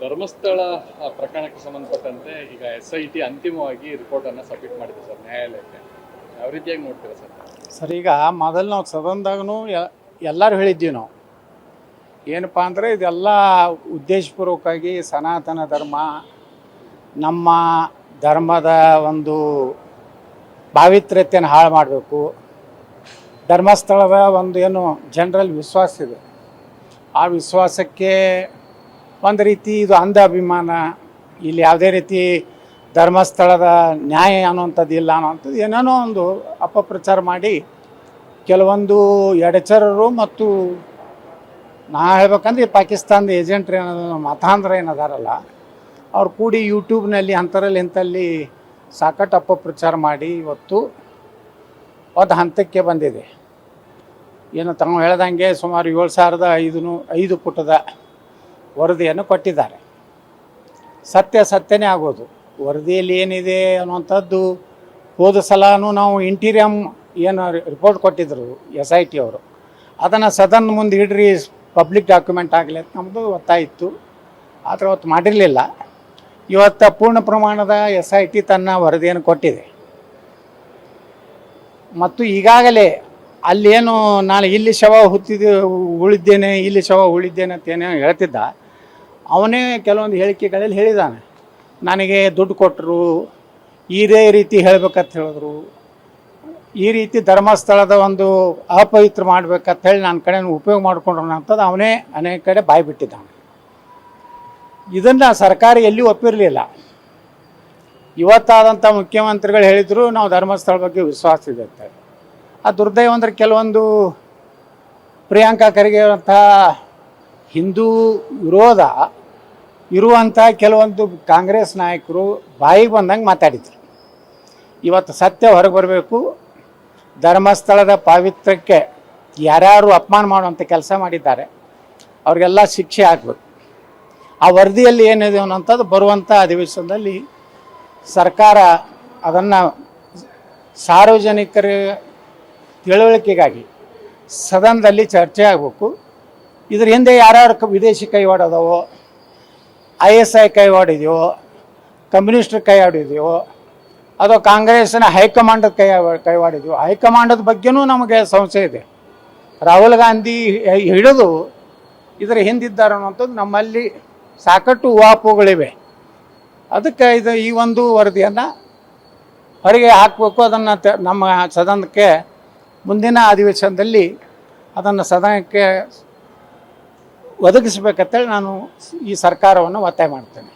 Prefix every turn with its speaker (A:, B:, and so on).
A: ಧರ್ಮಸ್ಥಳ ಪ್ರಕರಣಕ್ಕೆ ಸಂಬಂಧಪಟ್ಟಂತೆ ಈಗ SIT ಅಂತಿಮವಾಗಿ ರಿಪೋರ್ಟ್ ಅನ್ನು ಸಬ್ಮಿಟ್ ಮಾಡಿದೆ ಸರ್ ನ್ಯಾಯಾಲಯಕ್ಕೆ. ಯಾವ ರೀತಿಯಾಗಿ ನೋಡ್ತೀರಾ ಸರ್?
B: ಸರ್, ಈಗ ಮೊದಲು ನಾವು ಸದನದಾಗೂ ಎಲ್ಲರೂ ಹೇಳಿದ್ದೀವಿ ನಾವು ಏನಪ್ಪ ಅಂದರೆ ಇದೆಲ್ಲ ಉದ್ದೇಶಪೂರ್ವಕವಾಗಿ ಸನಾತನ ಧರ್ಮ ನಮ್ಮ ಧರ್ಮದ ಒಂದು ಪಾವಿತ್ರ್ಯತೆಯನ್ನು ಹಾಳು ಮಾಡಬೇಕು. ಧರ್ಮಸ್ಥಳದ ಒಂದು ಏನು ಜನರಲ್ ವಿಶ್ವಾಸ ಇದೆ, ಆ ವಿಶ್ವಾಸಕ್ಕೆ ಒಂದು ರೀತಿ ಇದು ಅಂಧ ಅಭಿಮಾನ, ಇಲ್ಲಿ ಯಾವುದೇ ರೀತಿ ಧರ್ಮಸ್ಥಳದ ನ್ಯಾಯ ಅನ್ನುವಂಥದ್ದು ಇಲ್ಲ ಅನ್ನೋವಂಥದ್ದು ಏನೇನೋ ಒಂದು ಅಪಪ್ರಚಾರ ಮಾಡಿ ಕೆಲವೊಂದು ಎಡಚರರು ಮತ್ತು ನಾ ಹೇಳ್ಬೇಕಂದ್ರೆ ಪಾಕಿಸ್ತಾನದ ಏಜೆಂಟ್ರು ಏನೋ ಮತಾಂಧ್ರ ಏನದಾರಲ್ಲ ಅವ್ರು ಕೂಡಿ ಯೂಟ್ಯೂಬ್ನಲ್ಲಿ ಅಂಥರಲ್ಲಿ ಇಂಥಲ್ಲಿ ಸಾಕಷ್ಟು ಅಪಪ್ರಚಾರ ಮಾಡಿ ಇವತ್ತು ಒಂದು ಹಂತಕ್ಕೆ ಬಂದಿದೆ. ಏನು ತಾವು ಹೇಳ್ದಂಗೆ ಸುಮಾರು 7,500 ಪುಟದ ವರದಿಯನ್ನು ಕೊಟ್ಟಿದ್ದಾರೆ. ಸತ್ಯನೇ ಆಗೋದು. ವರದಿಯಲ್ಲಿ ಏನಿದೆ ಅನ್ನುವಂಥದ್ದು ಹೋದ ಸಲನೂ ನಾವು ಇಂಟೀರಿಯಮ್ ಏನು ರಿಪೋರ್ಟ್ ಕೊಟ್ಟಿದ್ದರು SIT ಅವರು, ಅದನ್ನು ಸದನ ಮುಂದೆ ಇಡ್ರಿ, ಪಬ್ಲಿಕ್ ಡಾಕ್ಯುಮೆಂಟ್ ಆಗಲಿ ಅಂತ ನಮ್ಮದು ಒತ್ತಾಯಿತ್ತು. ಆದರೆ ಅವತ್ತು ಮಾಡಿರಲಿಲ್ಲ. ಇವತ್ತು ಪೂರ್ಣ ಪ್ರಮಾಣದ SIT ತನ್ನ ವರದಿಯನ್ನು ಕೊಟ್ಟಿದೆ. ಮತ್ತು ಈಗಾಗಲೇ ಅಲ್ಲೇನು ನಾನು ಇಲ್ಲಿ ಶವ ಉಳಿದ್ದೇನೆ ಇಲ್ಲಿ ಶವ ಉಳಿದ್ದೇನೆ ಅಂತ ಏನೇನು ಹೇಳ್ತಿದ್ದ, ಅವನೇ ಕೆಲವೊಂದು ಹೇಳಿಕೆಗಳಲ್ಲಿ ಹೇಳಿದ್ದಾನೆ. ನನಗೆ ದುಡ್ಡು ಕೊಟ್ಟರು, ಇದೇ ರೀತಿ ಹೇಳ್ಬೇಕಂತ ಹೇಳಿದ್ರು, ಈ ರೀತಿ ಧರ್ಮಸ್ಥಳದ ಒಂದು ಅಪವಿತ್ರ ಮಾಡ್ಬೇಕಂತ ಹೇಳಿ ನನ್ನ ಕಡೆ ಉಪಯೋಗ ಮಾಡ್ಕೊಂಡ್ರು ಅಂಥದ್ದು ಅವನೇ ಅನೇಕ ಕಡೆ ಬಾಯಿ ಬಿಟ್ಟಿದ್ದಾನೆ. ಇದನ್ನು ಸರ್ಕಾರ ಎಲ್ಲಿಯೂ ಒಪ್ಪಿರಲಿಲ್ಲ. ಇವತ್ತಾದಂಥ ಮುಖ್ಯಮಂತ್ರಿಗಳು ಹೇಳಿದರು ನಾವು ಧರ್ಮಸ್ಥಳ ಬಗ್ಗೆ ವಿಶ್ವಾಸ ಇದೆ ಅಂತೇಳಿ. ಆ ದುರ್ದೈವ ಅಂದರೆ ಕೆಲವೊಂದು ಪ್ರಿಯಾಂಕಾ ಖರ್ಗೆ ಅಂಥ ಹಿಂದೂ ವಿರೋಧ ಇರುವಂಥ ಕೆಲವೊಂದು ಕಾಂಗ್ರೆಸ್ ನಾಯಕರು ಬಾಯಿಗೆ ಬಂದಂಗೆ ಮಾತಾಡಿದರು. ಇವತ್ತು ಸತ್ಯ ಹೊರಗೆ ಬರಬೇಕು. ಧರ್ಮಸ್ಥಳದ ಪಾವಿತ್ರ್ಯಕ್ಕೆ ಯಾರ್ಯಾರು ಅಪಮಾನ ಮಾಡುವಂಥ ಕೆಲಸ ಮಾಡಿದ್ದಾರೆ ಅವ್ರಿಗೆಲ್ಲ ಶಿಕ್ಷೆ ಆಗಬೇಕು. ಆ ವರದಿಯಲ್ಲಿ ಏನಿದೆ ಅನ್ನೋಂಥದ್ದು ಬರುವಂಥ ಅಧಿವೇಶನದಲ್ಲಿ ಸರ್ಕಾರ ಅದನ್ನು ಸಾರ್ವಜನಿಕರ ತಿಳುವಳಿಕೆಗಾಗಿ ಸದನದಲ್ಲಿ ಚರ್ಚೆ ಆಗಬೇಕು. ಇದ್ರ ಹಿಂದೆ ಯಾರ್ಯಾರು ವಿದೇಶಿ ಕೈವಾಡೋದವೋ, ISI ಕೈವಾಡಿದೆಯೋ, ಕಮ್ಯುನಿಸ್ಟ್ರ ಕೈವಾಡಿದೆಯೋ, ಅಥವಾ ಕಾಂಗ್ರೆಸ್ಸಿನ ಹೈಕಮಾಂಡದ ಕೈವಾಡಿದೆಯೋ, ಹೈಕಮಾಂಡದ ಬಗ್ಗೆನೂ ನಮಗೆ ಸಂಶಯ ಇದೆ. ರಾಹುಲ್ ಗಾಂಧಿ ಹಿಡಿದು ಇದರ ಹಿಂದಿದ್ದಾರೆ ಅನ್ನೋಂಥದ್ದು ನಮ್ಮಲ್ಲಿ ಸಾಕಷ್ಟು ಊಹಾಪೋಹಗಳಿವೆ. ಅದಕ್ಕೆ ಈ ಒಂದು ವರದಿಯನ್ನು ಹೊರಗೆ ಹಾಕಬೇಕು. ಅದನ್ನು ನಮ್ಮ ಸದನಕ್ಕೆ ಮುಂದಿನ ಅಧಿವೇಶನದಲ್ಲಿ ಅದನ್ನು ಸದನಕ್ಕೆ ಒದಗಿಸಬೇಕಂತೇಳಿ ನಾನು ಈ ಸರ್ಕಾರವನ್ನು ಒತ್ತಾಯ ಮಾಡ್ತೇನೆ.